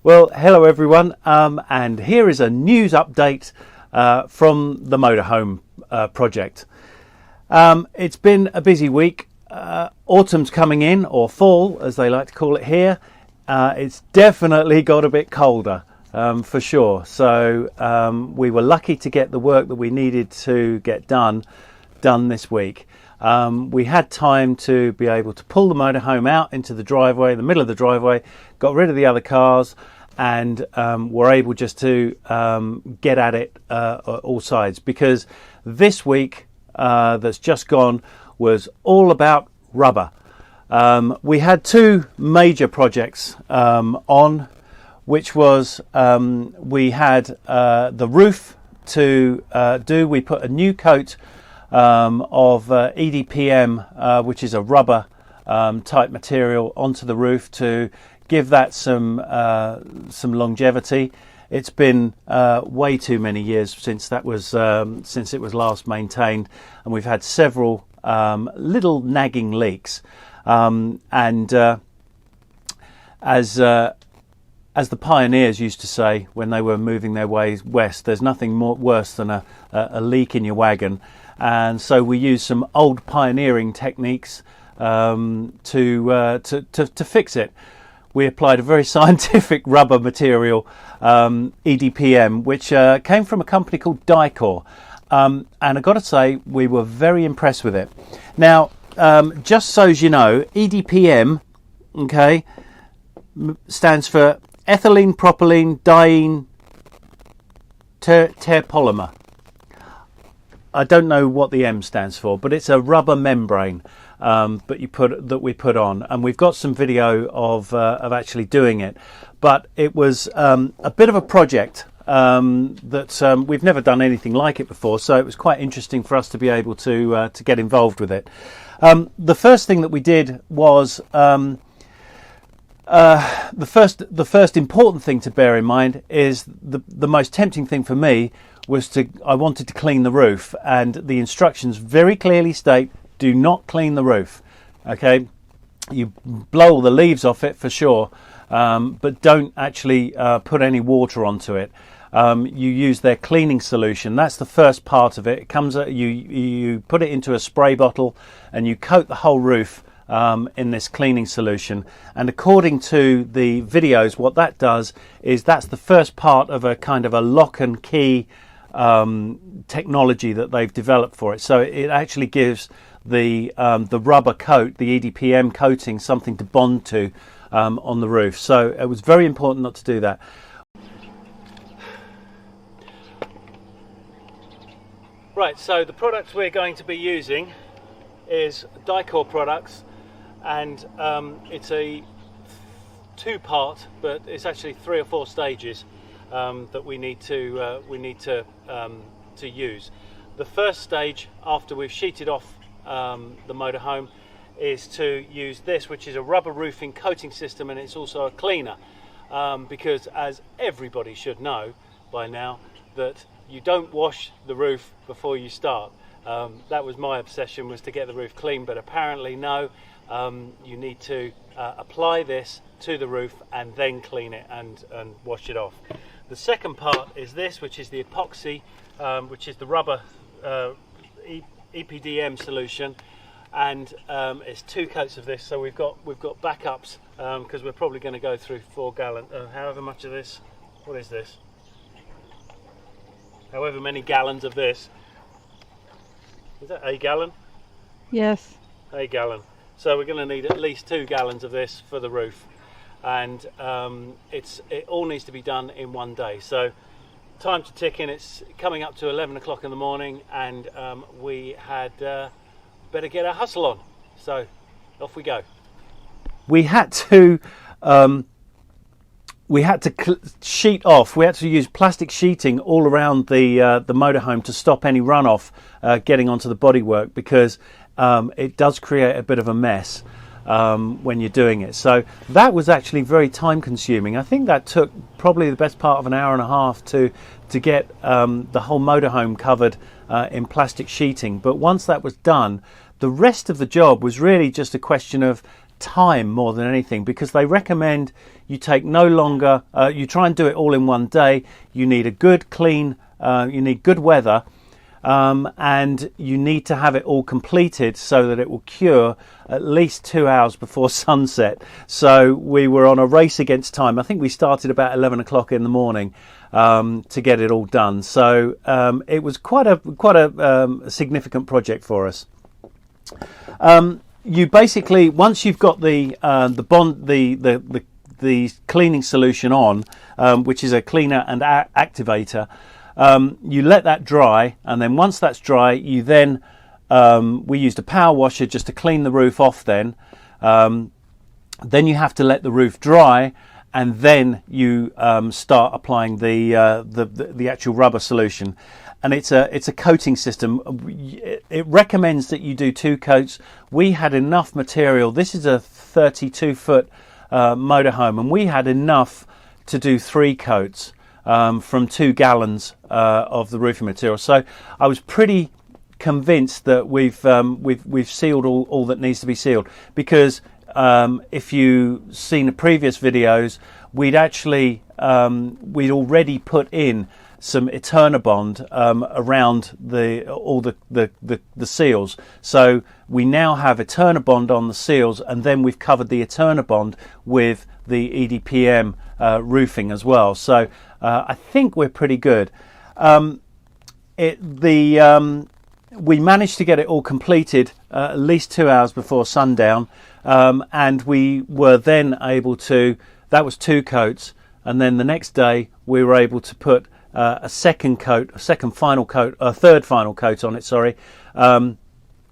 Well, hello everyone, and here is a news update from the motorhome project. It's been a busy week. Autumn's coming in, or fall as they like to call it here. It's definitely got a bit colder for sure, so we were lucky to get the work that we needed to get done this week. We had time to be able to pull the motorhome out into the driveway, the middle of the driveway, got rid of the other cars, and were able just to get at it all sides, because this week that's just gone was all about rubber. We had two major projects on, which was we had the roof to do. We put a new coat of EDPM, which is a rubber type material, onto the roof to give that some longevity. It's been way too many years since that was since it was last maintained, and we've had several little nagging leaks. As the pioneers used to say when they were moving their way west, there's nothing worse than a leak in your wagon. And so we used some old pioneering techniques to fix it. We applied a very scientific rubber material, EDPM, which came from a company called Dicor. And I've got to say, we were very impressed with it. Now, just so as you know, EDPM, okay, stands for ethylene propylene diene terpolymer. I don't know what the M stands for, but it's a rubber membrane that we put on, and we've got some video of actually doing it. But it was a bit of a project that we've never done anything like it before, so it was quite interesting for us to be able to get involved with it. The first thing that we did was the first important thing to bear in mind is the most tempting thing for me was I wanted to clean the roof, and the instructions very clearly state, do not clean the roof. Okay, you blow all the leaves off it for sure, but don't actually put any water onto it. You use their cleaning solution. That's the first part of it. It comes, you put it into a spray bottle and you coat the whole roof in this cleaning solution. And according to the videos, what that does is that's the first part of a kind of a lock and key technology that they've developed for it. So it actually gives the rubber coat, the EDPM coating, something to bond to on the roof. So it was very important not to do that. Right, so the products we're going to be using is Dicor products, and it's a two-part, but it's actually 3 or 4 stages that we need to use. The first stage, after we've sheeted off the motorhome, is to use this, which is a rubber roofing coating system, and it's also a cleaner, because as everybody should know by now, that you don't wash the roof before you start. That was my obsession, was to get the roof clean, but apparently no, you need to apply this to the roof and then clean it and wash it off. The second part is this, which is the epoxy, which is the rubber EPDM solution, and it's 2 coats of this. So we've got backups, because we're probably going to go through 4 gallon, however much of this. What is this? However many gallons of this. Is that a gallon? Yes. A gallon. So we're going to need at least 2 gallons of this for the roof, and it all needs to be done in one day. So time to tick in. It's coming up to 11 o'clock in the morning, and we had better get our hustle on. So off we go. We had to sheet off. We had to use plastic sheeting all around the motorhome to stop any runoff getting onto the bodywork, because it does create a bit of a mess when you're doing it. So that was actually very time consuming. I think that took probably the best part of an hour and a half to get the whole motorhome covered in plastic sheeting. But once that was done, the rest of the job was really just a question of time more than anything, because they recommend you take no longer, you try and do it all in one day. You need a good clean, you need good weather, and you need to have it all completed so that it will cure at least 2 hours before sunset. So we were on a race against time. I think we started about 11 o'clock in the morning to get it all done. So it was quite a significant project for us. You basically, once you've got the cleaning solution on, which is a cleaner and activator, you let that dry, and then once that's dry, you then we used a power washer just to clean the roof off. Then you have to let the roof dry, and then you start applying the actual rubber solution. And it's a coating system. It recommends that you do 2 coats. We had enough material. This is a 32-foot motorhome, and we had enough to do 3 coats from 2 gallons of the roofing material. So I was pretty convinced that we've sealed all that needs to be sealed, because if you've seen the previous videos, we'd already put in some Eternabond around all the seals. So we now have Eternabond on the seals, and then we've covered the Eternabond with the EDPM roofing as well. So I think we're pretty good. We managed to get it all completed at least 2 hours before sundown, and we were then able to, that was 2 coats, and then the next day we were able to put a third final coat on it,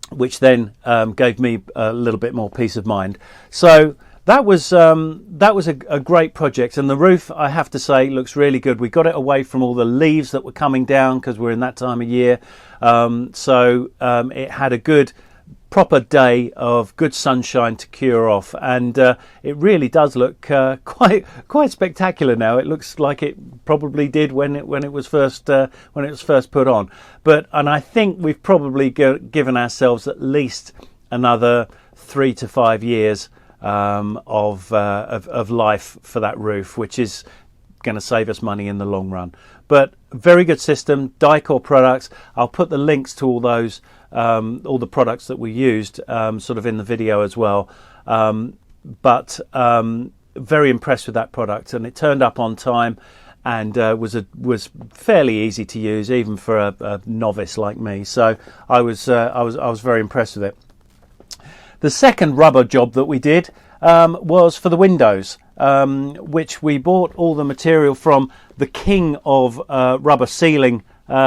which then gave me a little bit more peace of mind. So that was a great project, and the roof, I have to say, looks really good. We got it away from all the leaves that were coming down because we're in that time of year. So it had a good proper day of good sunshine to cure off, and it really does look quite spectacular now. It looks like it probably did when it was first put on. And I think we've probably given ourselves at least another 3 to 5 years of life for that roof, which is going to save us money in the long run. But very good system, Dicor products. I'll put the links to all those, all the products that we used, sort of in the video as well. But very impressed with that product, and it turned up on time, and was fairly easy to use even for a novice like me. So I was very impressed with it. The second rubber job that we did was for the windows, which we bought all the material from the king of rubber sealing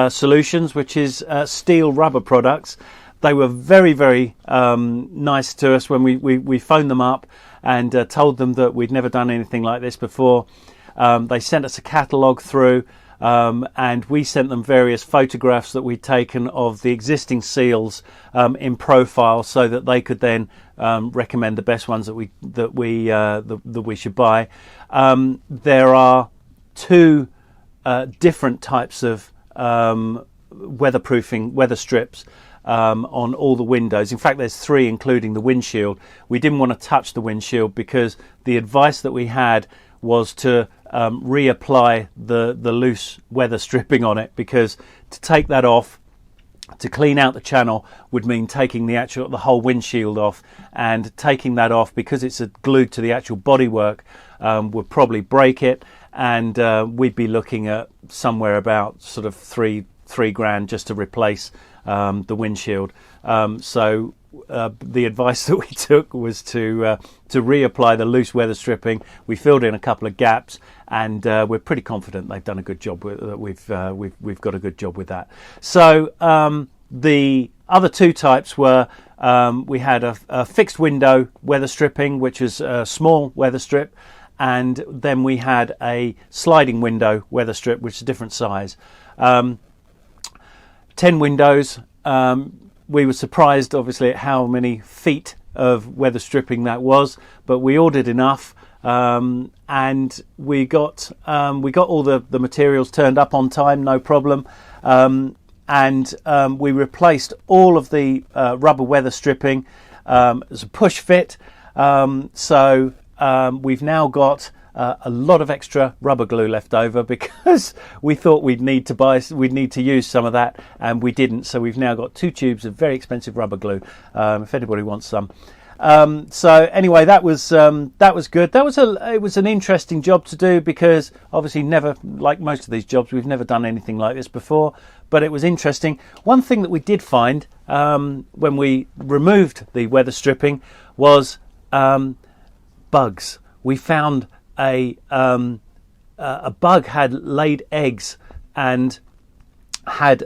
solutions, which is Steel Rubber Products. They were very, very nice to us when we phoned them up and told them that we'd never done anything like this before. They sent us a catalogue through, and we sent them various photographs that we'd taken of the existing seals in profile, so that they could then recommend the best ones that we should buy. There are 2 different types of weatherproofing weather strips on all the windows. In fact, there's 3, including the windshield. We didn't want to touch the windshield because the advice that we had was to reapply the loose weather stripping on it, because to take that off, to clean out the channel, would mean taking the whole windshield off, and taking that off, because it's glued to the actual bodywork, would probably break it, and we'd be looking at somewhere about sort of three grand just to replace the windshield. So the advice that we took was to reapply the loose weather stripping. We filled in a couple of gaps, and we're pretty confident they've done a good job with that. We've got a good job with that. So the other 2 types were, we had a fixed window weather stripping, which is a small weather strip, and then we had a sliding window weather strip, which is a different size. 10 windows. We were surprised, obviously, at how many feet of weather stripping that was, but we ordered enough, and we got all the materials turned up on time, no problem, and we replaced all of the rubber weather stripping as a push fit. We've now got a lot of extra rubber glue left over because we thought we'd need to use some of that, and we didn't. So we've now got 2 tubes of very expensive rubber glue. If anybody wants some. So anyway, that was good. It was an interesting job to do because obviously never, like most of these jobs, we've never done anything like this before. But it was interesting. One thing that we did find when we removed the weather stripping was bugs. We found a bug had laid eggs and had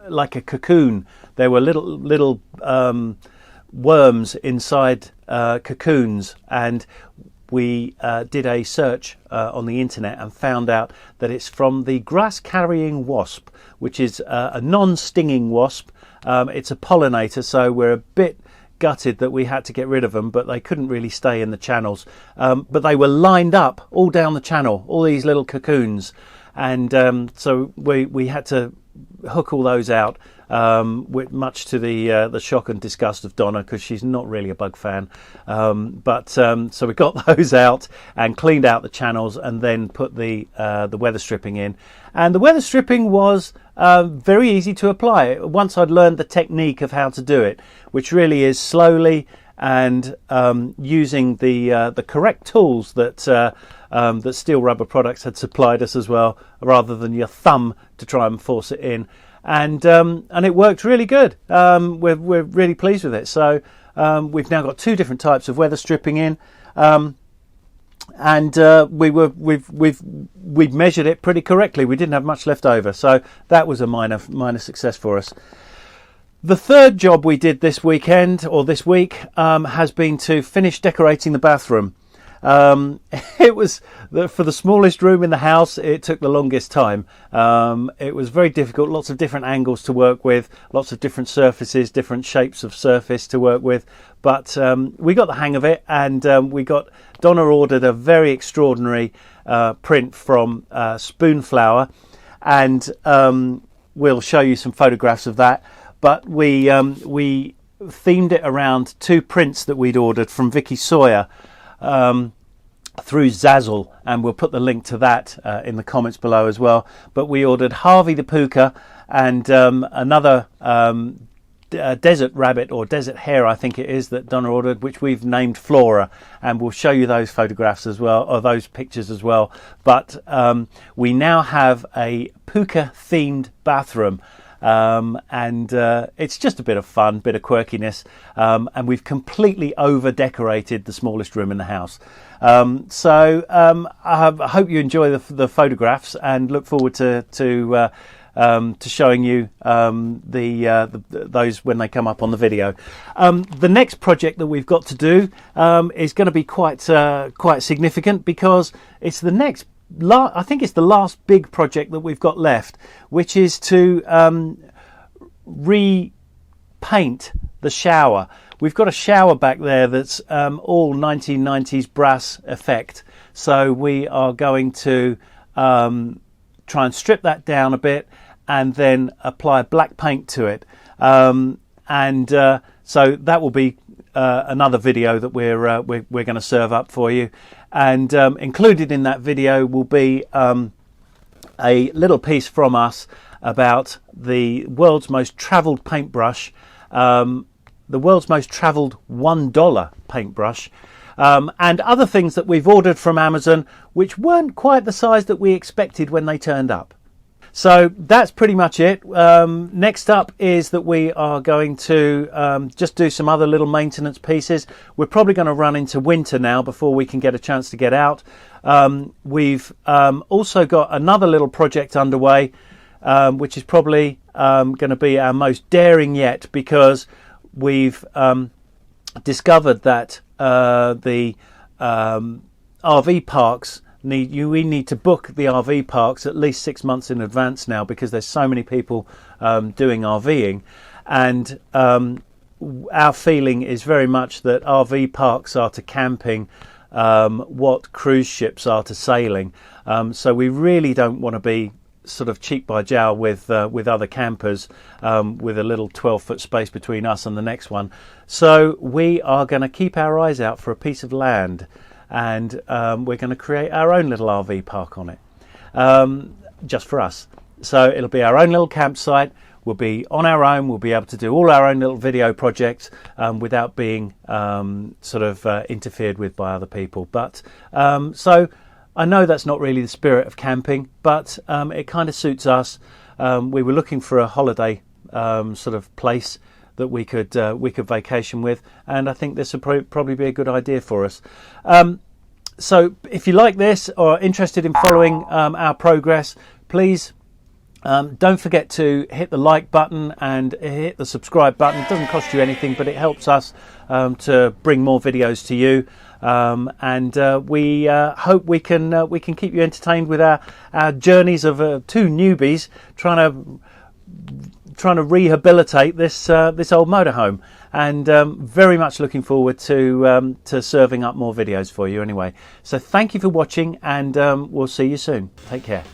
like a cocoon. There were little worms inside cocoons, and we did a search on the internet and found out that it's from the grass carrying wasp, which is a non-stinging wasp. It's a pollinator, so we're a bit gutted that we had to get rid of them, but they couldn't really stay in the channels. But they were lined up all down the channel, all these little cocoons, and so we had to hook all those out, much to the shock and disgust of Donna, because she's not really a bug fan. So we got those out and cleaned out the channels, and then put the weather stripping in. And the weather stripping was very easy to apply once I'd learned the technique of how to do it, which really is slowly and using the correct tools that Steel Rubber Products had supplied us as well, rather than your thumb to try and force it in. And it worked really good. We're really pleased with it. So we've now got 2 different types of weather stripping in, and we've measured it pretty correctly. We didn't have much left over, so that was a minor success for us. The third job we did this week has been to finish decorating the bathroom. It was for the smallest room in the house. It took the longest time. It was very difficult, lots of different angles to work with, lots of different surfaces, different shapes of surface to work with, but we got the hang of it, and Donna ordered a very extraordinary print from Spoonflower, and we'll show you some photographs of that. But we themed it around 2 prints that we'd ordered from Vicky Sawyer through Zazzle, and we'll put the link to that in the comments below as well. But we ordered Harvey the Puka and another desert rabbit, or desert hare I think it is, that Donna ordered, which we've named Flora, and we'll show you those photographs as well, or those pictures as well. But we now have a puka themed bathroom. And it's just a bit of fun, bit of quirkiness, and we've completely over decorated the smallest room in the house. I hope you enjoy the photographs, and look forward to showing you those when they come up on the video. The next project that we've got to do is going to be quite significant, because it's the next. I think it's the last big project that we've got left, which is to repaint the shower. We've got a shower back there that's all 1990s brass effect, so we are going to try and strip that down a bit and then apply black paint to it, so that will be another video that we're going to serve up for you. And included in that video will be a little piece from us about the world's most travelled paintbrush, the world's most travelled $1 paintbrush, and other things that we've ordered from Amazon which weren't quite the size that we expected when they turned up. So that's pretty much it. Next up is that we are going to just do some other little maintenance pieces. We're probably going to run into winter now before we can get a chance to get out. We've also got another little project underway, which is probably going to be our most daring yet, because we've discovered that the RV parks we need to book the RV parks at least 6 months in advance now, because there's so many people doing RVing, and our feeling is very much that RV parks are to camping what cruise ships are to sailing. So we really don't want to be sort of cheek by jowl with other campers, with a little 12-foot space between us and the next one. So we are going to keep our eyes out for a piece of land, and we're going to create our own little RV park on it, just for us. So it'll be our own little campsite. We'll be on our own. We'll be able to do all our own little video projects without being interfered with by other people. But so I know that's not really the spirit of camping, but it kind of suits us. We were looking for a holiday sort of place that we could vacation with, and I think this would probably be a good idea for us. So if you like this or are interested in following our progress, please don't forget to hit the like button and hit the subscribe button. It doesn't cost you anything, but it helps us to bring more videos to you. And we hope we can keep you entertained with our journeys of two newbies trying to rehabilitate this old motorhome. And very much looking forward to serving up more videos for you anyway. So thank you for watching, and we'll see you soon. Take care.